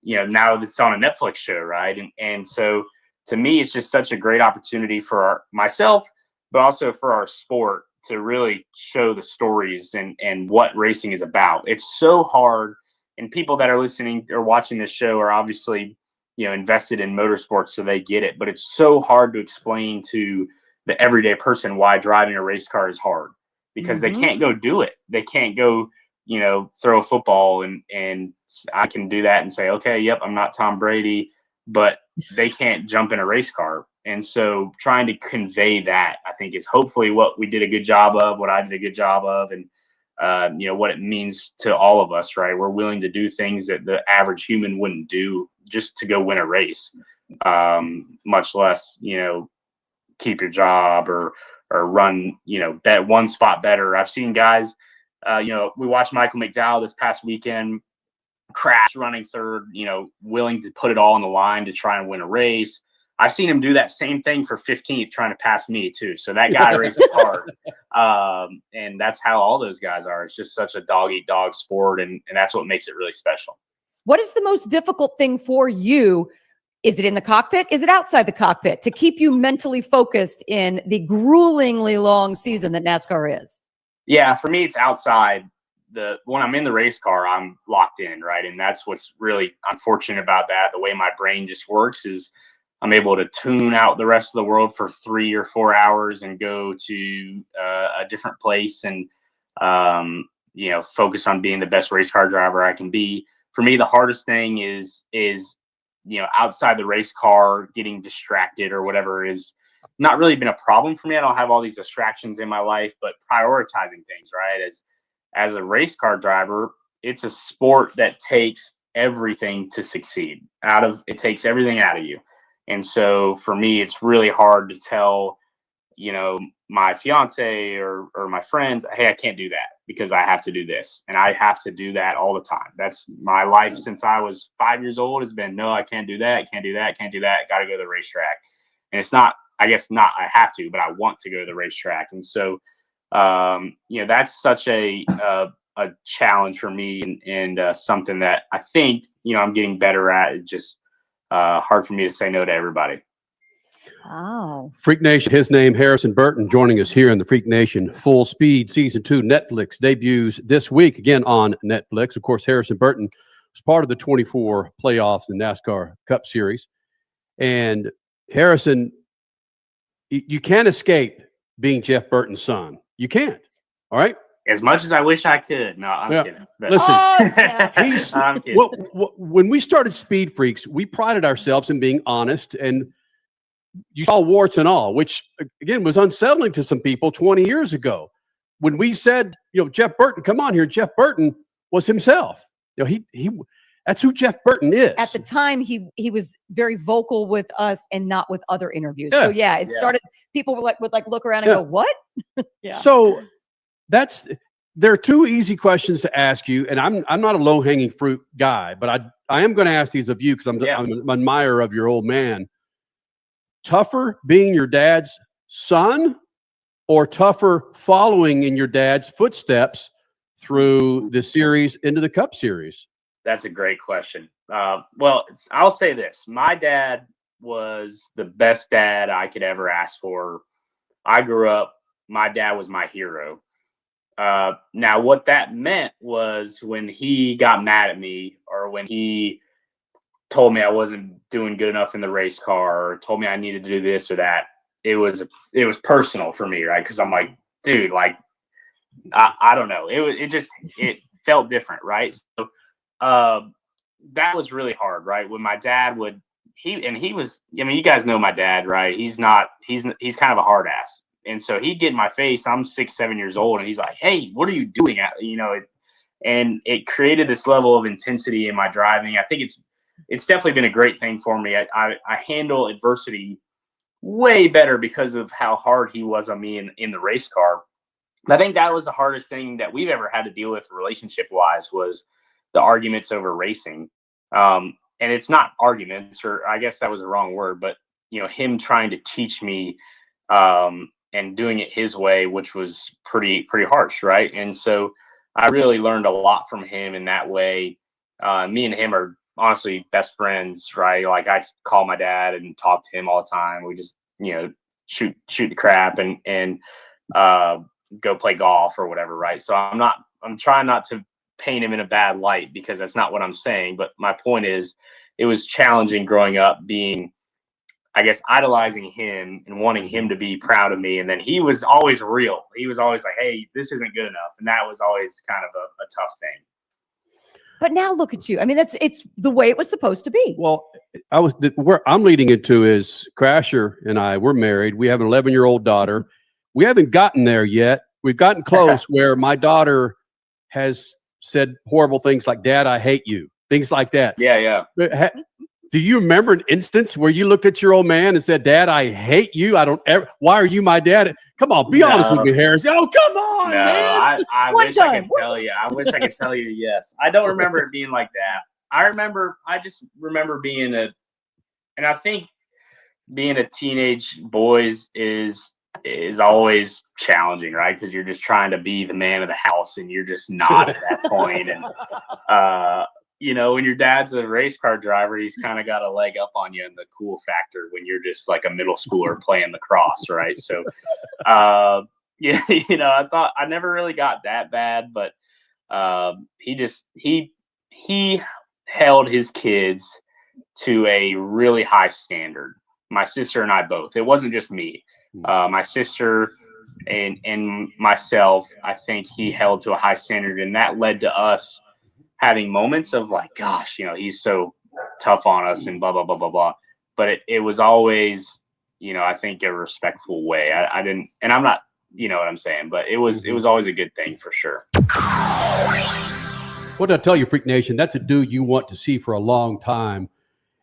now it's on a Netflix show. Right. And so to me, it's just such a great opportunity for myself, but also for our sport to really show the stories and what racing is about. It's so hard. And people that are listening or watching this show are obviously, invested in motorsports, so they get it. But it's so hard to explain to the everyday person why driving a race car is hard, because they can't go do it. They can't go, throw a football and I can do that and say, okay, yep, I'm not Tom Brady, but they can't jump in a race car. And so trying to convey that, I think, is hopefully what we did a good job of, what I did a good job of, and what it means to all of us, right? We're willing to do things that the average human wouldn't do just to go win a race, much less, keep your job or run, bet one spot better. I've seen guys, we watched Michael McDowell this past weekend crash running third, willing to put it all on the line to try and win a race. I've seen him do that same thing for 15th, trying to pass me too. So that guy races hard. And that's how all those guys are. It's just such a dog-eat-dog sport. And that's what makes it really special. What is the most difficult thing for you Is it in the cockpit? Is it outside the cockpit to keep you mentally focused in the gruelingly long season that NASCAR is? Yeah, for me, it's outside. When I'm in the race car, I'm locked in, right? And that's what's really unfortunate about that. The way my brain just works is I'm able to tune out the rest of the world for 3 or 4 hours and go to a different place and focus on being the best race car driver I can be. For me, the hardest thing is outside the race car, getting distracted or whatever is not really been a problem for me. I don't have all these distractions in my life, but prioritizing things, right? As a race car driver, it's a sport that takes everything to succeed. It takes everything out of you. And so for me, it's really hard to tell, my fiance or my friends, hey, I can't do that because I have to do this. And I have to do that all the time. That's my life since I was 5 years old has been, no, I can't do that. Can't do that. Can't do that. Got to go to the racetrack. And it's not, I guess not, I have to, but I want to go to the racetrack. And so, that's such a challenge for me and something that I think, I'm getting better at. It's just hard for me to say no to everybody. Wow. Freak Nation, his name, Harrison Burton, joining us here in the Freak Nation. Full Speed Season 2 Netflix debuts this week, again on Netflix. Of course, Harrison Burton was part of the 24 playoffs in NASCAR Cup Series. And Harrison, you can't escape being Jeff Burton's son. You can't. All right? As much as I wish I could. No, I'm kidding. But. Listen, I'm kidding. When we started Speed Freaks, we prided ourselves in being honest, and you saw warts and all, which, again, was unsettling to some people 20 years ago. When we said, Jeff Burton, come on here, Jeff Burton was himself. That's who Jeff Burton is. At the time, he was very vocal with us and not with other interviews. Yeah. So it started. People would look around and go, "What?" Yeah. So there are two easy questions to ask you, and I'm not a low hanging fruit guy, but I am going to ask these of you because I'm an admirer of your old man. Tougher being your dad's son, or tougher following in your dad's footsteps through the series into the Cup Series? That's a great question. Well, I'll say this. My dad was the best dad I could ever ask for. I grew up, my dad was my hero. Now, what that meant was when he got mad at me or when he told me I wasn't doing good enough in the race car or told me I needed to do this or that, it was personal for me, right? Because I'm like, dude, like, I don't know. It felt different, right? So that was really hard, right? When my dad he was, you guys know my dad, right? He's kind of a hard ass. And so he'd get in my face. I'm 6, 7 years old. And he's like, hey, what are you doing? And it created this level of intensity in my driving. I think it's definitely been a great thing for me. I handle adversity way better because of how hard he was on me in the race car. I think that was the hardest thing that we've ever had to deal with relationship wise was the arguments over racing. And it's not arguments, or I guess that was the wrong word, but him trying to teach me and doing it his way, which was pretty harsh, right? And so I really learned a lot from him in that way. Me and him are honestly best friends, right? Like I call my dad and talk to him all the time. We just shoot the crap and go play golf or whatever, right? So I'm trying not to paint him in a bad light because that's not what I'm saying. But my point is, it was challenging growing up being, I guess, idolizing him and wanting him to be proud of me. And then he was always real. He was always like, hey, this isn't good enough. And that was always kind of a tough thing. But now look at you. I mean, it's the way it was supposed to be. Well, where I'm leading into is Crasher and I, we're married. We have an 11-year-old daughter. We haven't gotten there yet. We've gotten close where my daughter has said horrible things like, Dad, I hate you. Things like that. Yeah. Do you remember an instance where you looked at your old man and said, Dad, I hate you. Why are you my dad? Come on, be honest with me, Harris. Oh, come on, man. I wish I could tell you. I wish I could tell you yes. I don't remember it being like that. I just remember being and I think being a teenage boy is always challenging, right? Because you're just trying to be the man of the house and you're just not at that point. And you know, when your dad's a race car driver, he's kind of got a leg up on you in the cool factor when you're just like a middle schooler playing lacrosse, right? So, yeah, you know, I thought I never really got that bad, but he held his kids to a really high standard. My sister and I both. It wasn't just me. My sister and myself, I think he held to a high standard, and that led to us having moments of like, gosh, you know, he's so tough on us and blah, blah, blah, blah, blah. But it was always, you know, I think a respectful way. I didn't, and I'm not, you know what I'm saying, but it was always a good thing for sure. What did I tell you, Freak Nation? That's a dude you want to see for a long time.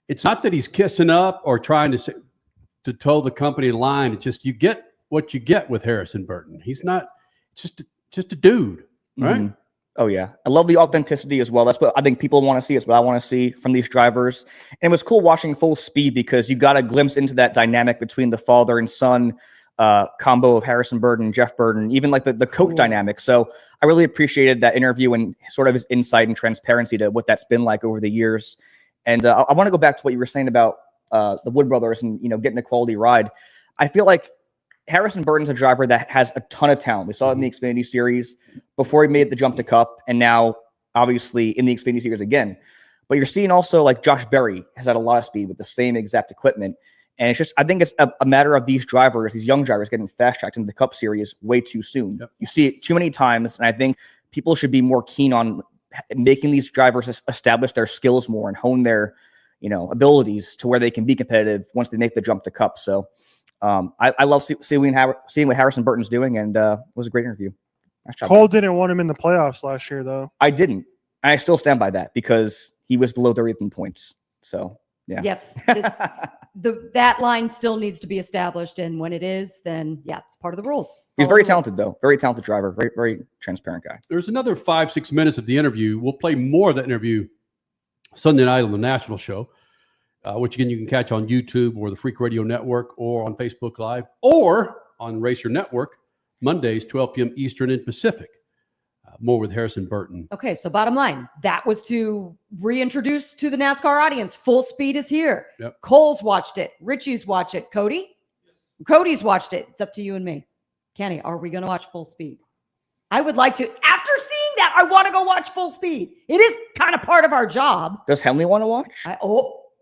It's not that he's kissing up or trying to toe the company line. It's just you get what you get with Harrison Burton. He's not just a dude, right? Mm-hmm. Oh, yeah. I love the authenticity as well. That's what I think people want to see. It's what I want to see from these drivers. And it was cool watching Full Speed because you got a glimpse into that dynamic between the father and son combo of Harrison Burton, Jeff Burton, even like the coach dynamic. So I really appreciated that interview and sort of his insight and transparency to what that's been like over the years. And I want to go back to what you were saying about the Wood brothers and, you know, getting a quality ride. I feel like Harrison Burton's a driver that has a ton of talent. We saw it in the Xfinity Series before he made the jump to Cup, and now obviously in the Xfinity Series again. But you're seeing also like Josh Berry has had a lot of speed with the same exact equipment. And it's just, I think it's a matter of these drivers, these young drivers getting fast-tracked into the Cup Series way too soon. Yep. You see it too many times, and I think people should be more keen on making these drivers establish their skills more and hone their, you know, abilities to where they can be competitive once they make the jump to Cup. So I love seeing what Harrison Burton's doing, and it was a great interview. Nice job. Cole didn't want him in the playoffs last year, though. I didn't. And I still stand by that because he was below 30 points. So, yeah. Yep. That line still needs to be established, and when it is, then, yeah, it's part of the rules. He's very talented, though. Very talented driver. Very, very transparent guy. There's another 5-6 minutes of the interview. We'll play more of that interview Sunday night on the national show, which, again, you can catch on YouTube or the Freak Radio Network or on Facebook Live or on Racer Network, Mondays, 12 p.m. Eastern and Pacific. More with Harrison Burton. Okay, so bottom line, that was to reintroduce to the NASCAR audience. Full Speed is here. Yep. Cole's watched it. Richie's watched it. Cody? Yes. Cody's watched it. It's up to you and me. Kenny, are we going to watch Full Speed? I would like to. After seeing that, I want to go watch Full Speed. It is kind of part of our job. Does Henley want to watch?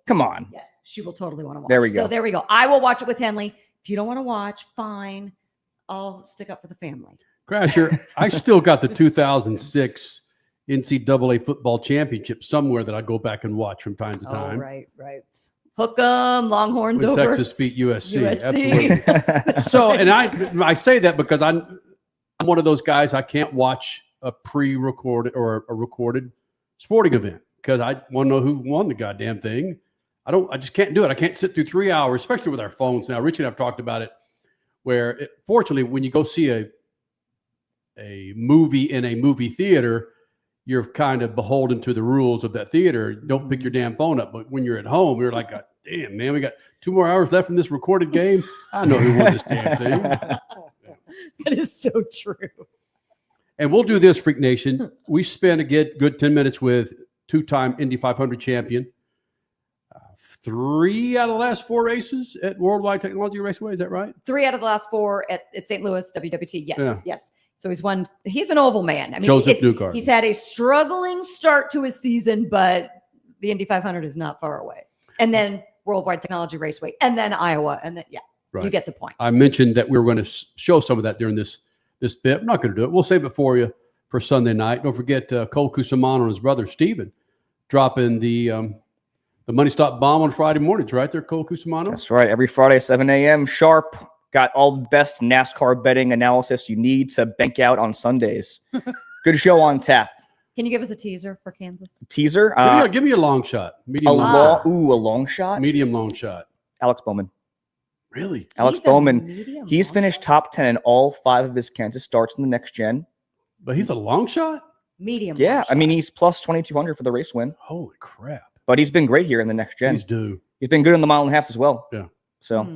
Come on. Yes, she will totally want to watch. There we go. So there we go. I will watch it with Henley. If you don't want to watch, fine. I'll stick up for the family. Crasher, I still got the 2006 NCAA football championship somewhere that I go back and watch from time to time. Right. Hook 'em, Longhorns when over. Texas beat USC. Absolutely. So, and I say that because I'm one of those guys, I can't watch a pre-recorded or a recorded sporting event because I want to know who won the goddamn thing. I just can't do it. I can't sit through 3 hours, especially with our phones now. Richie and I've talked about it, where fortunately, when you go see a movie in a movie theater, you're kind of beholden to the rules of that theater. Don't pick your damn phone up. But when you're at home, you're like, damn, man, we got 2 more hours left in this recorded game. I know who won this damn thing. That is so true. And we'll do this, Freak Nation. We spent a good 10 minutes with two-time Indy 500 champion. 3 out of the last 4 races at Worldwide Technology Raceway. Is that right? 3 out of the last 4 at St. Louis WWT. Yes. So he's won. He's an oval man. I mean, Joseph Newgarden. He's had a struggling start to his season, but the Indy 500 is not far away. And then Worldwide Technology Raceway, and then Iowa, and then right. You get the point. I mentioned that we were going to show some of that during this bit. I'm not going to do it. We'll save it for you for Sunday night. Don't forget Cole Cusimano and his brother Steven dropping the Money Stop Bomb on Friday mornings, right there, Cole Cusimano? That's right. Every Friday, 7 a.m. sharp. Got all the best NASCAR betting analysis you need to bank out on Sundays. Good show on tap. Can you give us a teaser for Kansas? Teaser? Give me a long shot. A long shot? Medium long shot. Alex Bowman. Really? Alex Bowman. He's finished top 10 in all 5 of his Kansas starts in the next gen. But he's a long shot? Medium. Yeah. I mean, he's plus 2,200 for the race win. Holy crap. But he's been great here in the next gen. He's due. He's been good in the mile and a half as well. Yeah. So,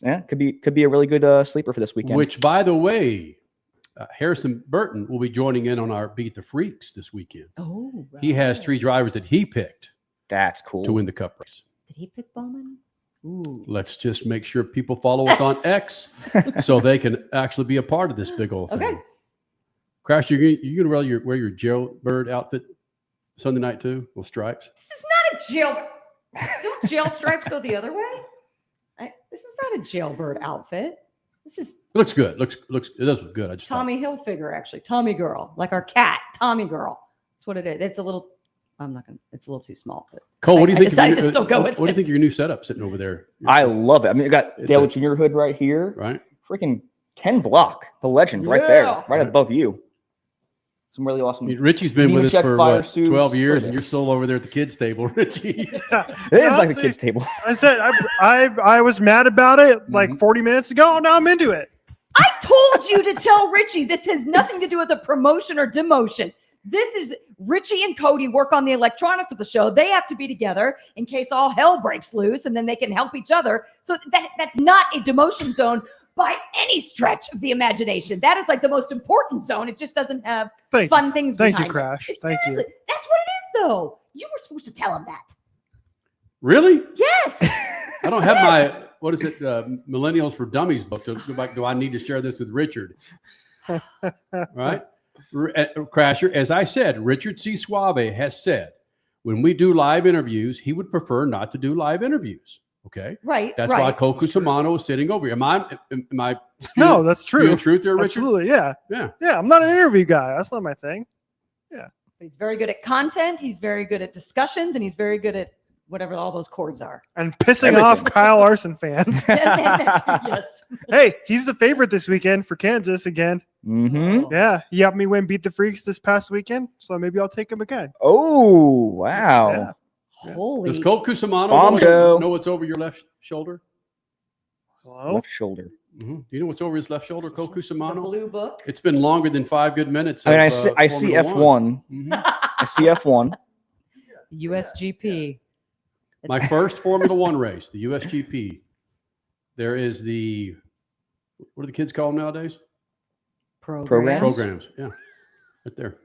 yeah, could be a really good sleeper for this weekend. Which, by the way, Harrison Burton will be joining in on our Beat the Freaks this weekend. Oh, He has 3 drivers that he picked That's cool. to win the Cup race. Did he pick Bowman? Ooh. Let's just make sure people follow us on X so they can actually be a part of this big old thing. Okay. Crash, you're gonna wear your jailbird outfit Sunday night too with stripes. This is not a jail. Don't jail stripes go the other way? This is not a jailbird outfit. This is It looks good. Looks it does look good. I just Tommy Hilfiger, actually. Tommy girl, like our cat, Tommy girl. That's what it is. It's a little. I'm not gonna. It's a little too small. But Cole, what do you think? decided to still go with what do you it. think of your new setup sitting over there? I love it. I mean, I got Dale Jr. hood right here. Right. Freaking Ken Block, the legend, right there, Yeah. right above you. Some really awesome. I mean, Richie's been with us Check for fire what, suits. 12 years, and Look you're at this. still over there at the kids' table, Richie. It is like the kids' table. I said I was mad about it like Mm-hmm. 40 minutes ago. Now I'm into it. I told you to tell Richie this has nothing to do with a promotion or demotion. This is Richie and Cody work on the electronics of the show. They have to be together in case all hell breaks loose, and then they can help each other. So that's not a demotion zone by any stretch of the imagination. That is like the most important zone. It just doesn't have fun things Thank you, behind Crash. it. Thank you. Seriously, that's what it is, though. You were supposed to tell him that. Really? Yes. I don't have my, what is it, Millennials for Dummies book. Do I need to share this with Richard? Right? Crasher, as I said, Richard C. Suave has said, when we do live interviews, he would prefer not to do live interviews. Okay? Right. That's right. why Cole Cusimano is sitting over here. Am I No, that's true. spewing truth there, Richard? Absolutely, yeah. Yeah. Yeah, I'm not an interview guy. That's not my thing. But he's very good at content. He's very good at discussions, and he's very good at whatever all those chords are. And pissing off Kyle Larson fans. Yes. Hey, he's the favorite this weekend for Kansas again. Mm-hmm. Yeah, he helped me win Beat the Freaks this past weekend, so maybe I'll take him again. Oh, wow. Yeah. Holy. Does Cole Cusimano Bombshell. know what's over your left shoulder? Hello? Left shoulder. Do you know what's over his left shoulder, Cole The Cusimano? blue book. It's been longer than 5 good minutes. I mean, of, I see Formula F1. Mhm. I see F1. USGP. My first Formula One race, the USGP. There is the, what do the kids call them nowadays? Programs. Programs. Yeah, right there.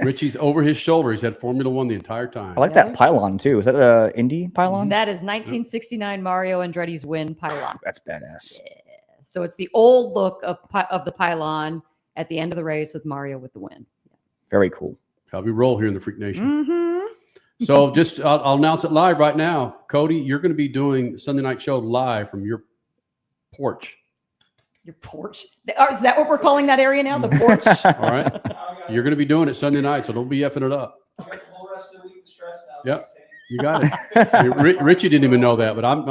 Richie's over his shoulder. He's had Formula One the entire time. I like that pylon too. Is that a Indy pylon? That is 1969 Mario Andretti's win pylon. That's badass. So it's the old look of the pylon at the end of the race with Mario with the win. Very cool. How we roll here in the Freak Nation. Mm-hmm. So just, I'll announce it live right now. Cody, you're going to be doing Sunday Night Show live from your porch. Your porch. Is that what we're calling that area now? The porch? All right. You're going to be doing it Sunday night, so don't be effing it up. I got the whole rest of the week to stress now. Yep. You got it. Richie didn't even know that, but I'm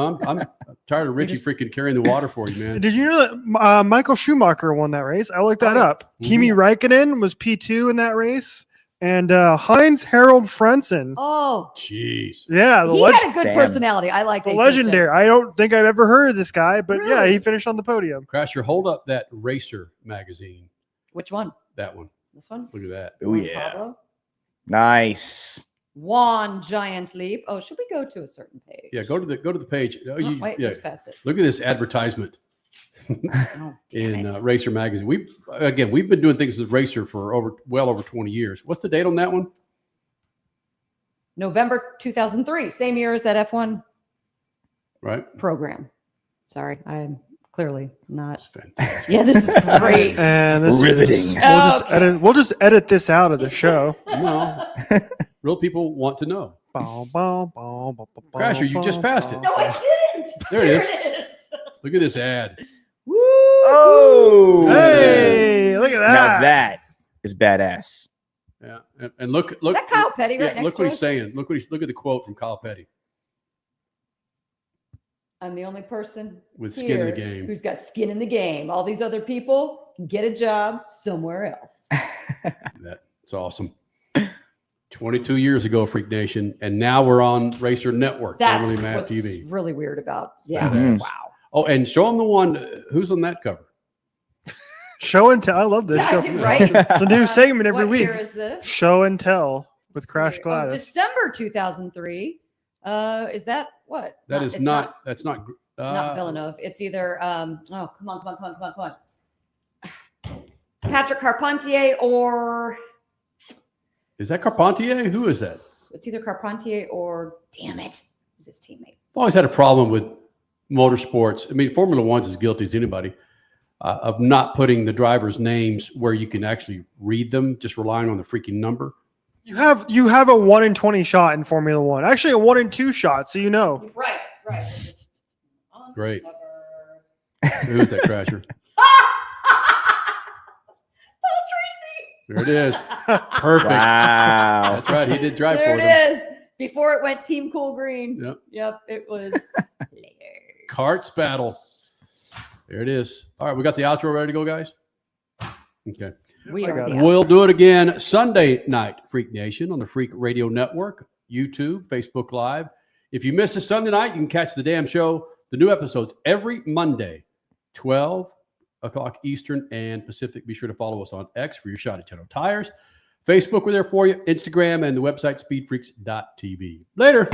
tired of Richie freaking carrying the water for you, man. Did you know that Michael Schumacher won that race? I looked that up. Kimi Räikkönen was P2 in that race, and Heinz Harald Frentzen. Oh, jeez. Yeah, the he legend. had a good personality. I liked The it. legendary. I don't think I've ever heard of this guy, but yeah, Really? he finished on the podium. Crasher, hold up that Racer magazine. Which one? That one. This one? Look at that. Oh, yeah. Pablo? Nice. One giant leap. Oh, should we go to a certain page? Yeah, go to the page. Oh, Oh, wait, just past it. Look at this advertisement Oh, in damn it. Racer magazine. We've been doing things with Racer for well over 20 years. What's the date on that one? November 2003, same year as that F1 Right. program. Sorry, I'm clearly not. Fantastic. Yeah, this is great. And this Riveting. is- we'll just edit this out of the show. No, real people want to know. Crasher, you just passed it. No, I didn't. There it is. Look at this ad. Woo! Oh. Hey, look at that. Now that is badass. Yeah, and look. Is that Kyle Petty right next Look to what he's us? saying. Look at the quote from Kyle Petty. I'm the only person With skin in the here game. who's got skin in the game. All these other people can get a job somewhere else. That's awesome. 22 years ago, Freak Nation, and now we're on Racer Network, That's formerly MAV what's TV. really weird about. Yeah. badass. Wow. Oh, and show them the one. Who's on that cover? Show and tell. I love this Yeah, I show. did, right? It's a new segment every What week. year is this? Show and tell with Crash Oh, Gladys. December 2003. Is that what? That No, is it's not. That's not. It's not Villeneuve. It's either. Oh, come on. Patrick Carpentier or Is that Carpentier? Who is that? it's either Carpentier or damn it, who's his teammate? I've always had a problem with motorsports. I mean, Formula One's as guilty as anybody of not putting the drivers' names where you can actually read them, just relying on the freaking number. You have a 1 in 20 shot in Formula One. Actually, a 1 in 2 shot, so you know. Right. Great. Who's that crasher? Paul Tracy. There it is. Perfect. Wow. That's right. He did drive There for it them. is. Before it went Team Cool Green. Yep. It was Karts battle. There it is. All right, we got the outro ready to go, guys? Okay. we I are got the it. We'll do it again Sunday night, Freak Nation, on the Freak Radio Network, YouTube, Facebook Live. If you miss a Sunday night, you can catch the damn show, the new episodes every Monday, 12 o'clock Eastern and Pacific. Be sure to follow us on X for your shot at Channel Tires. Facebook, we're there for you. Instagram and the website, speedfreaks.tv. Later.